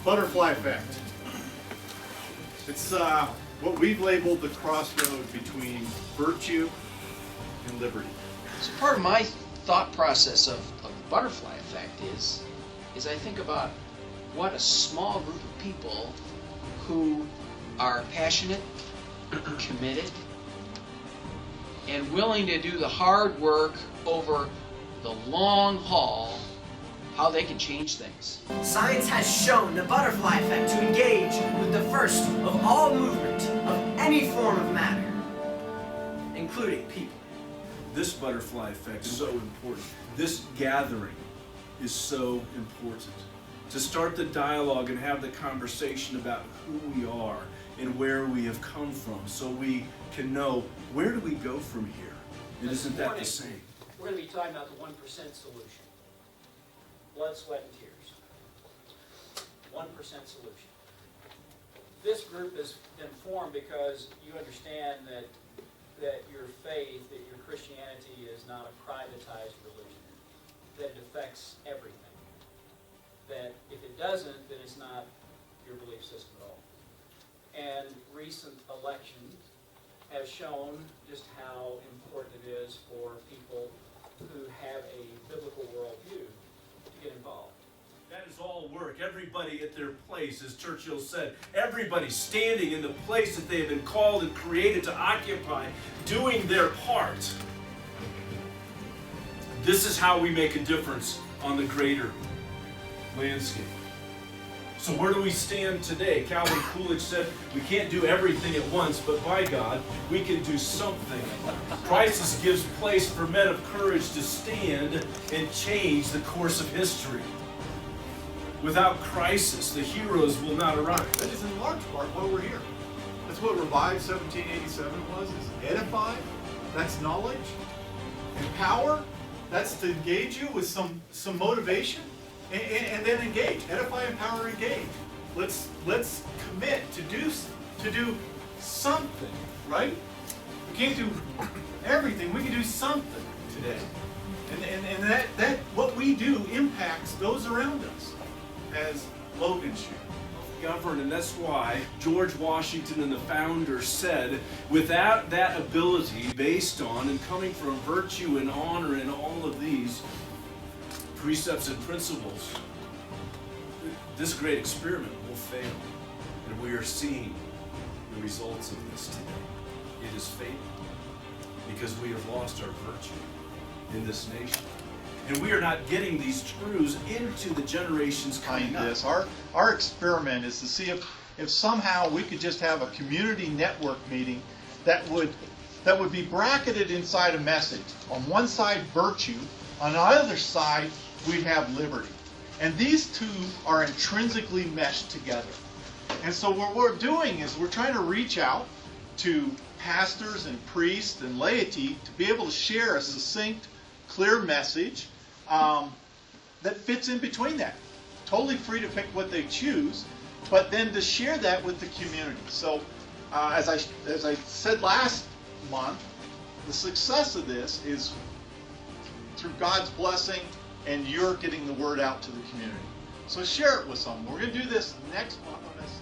Butterfly effect. It's what we've labeled the crossroad between virtue and liberty. So part of my thought process of the butterfly effect is I think about what a small group of people who are passionate, committed, and willing to do the hard work over the long haul, how they can change things. Science has shown the butterfly effect to engage with the first of all movement of any form of matter, including people. This butterfly effect is so important. This gathering is so important. To start the dialogue and have the conversation about who we are and where we have come from, so we can know, where do we go from here? And isn't that the same? We're going to be talking about the 1% solution. Blood, sweat, and tears. 1% solution. This group has been formed because you understand that your faith, that your Christianity is not a privatized religion, that it affects everything. That if it doesn't, then it's not your belief system at all. And recent elections have shown just how important it is for people who have a biblical worldview to get involved. That is all work. Everybody at their place, as Churchill said, everybody standing in the place that they have been called and created to occupy, doing their part. This is how we make a difference on the greater landscape. So where do we stand today? Calvin Coolidge said, we can't do everything at once, but by God, we can do something. Crisis gives place for men of courage to stand and change the course of history. Without crisis, the heroes will not arrive. That is in large part why we're here. That's what Revive 1787 was, is edify, that's knowledge. Empower, that's to engage you with some motivation. And then engage, edify, empower, engage. Let's commit to do something, right? We can't do everything. We can do something today, and that what we do impacts those around us, as Logan shared. Govern, and that's why George Washington and the founders said, without that ability based on and coming from virtue and honor and all of these precepts and principles, this great experiment will fail. And we are seeing the results of this today. It is fatal because we have lost our virtue in this nation. And we are not getting these truths into the generations coming up. This. Our experiment is to see if somehow we could just have a community network meeting that would be bracketed inside a message. On one side, virtue. On the other side, we'd have liberty. And these two are intrinsically meshed together. And so what we're doing is we're trying to reach out to pastors and priests and laity to be able to share a succinct, clear message that fits in between that. Totally free to pick what they choose, but then to share that with the community. So as I said last month, the success of this is through God's blessing, and you're getting the word out to the community. So share it with someone. We're going to do this next month on this.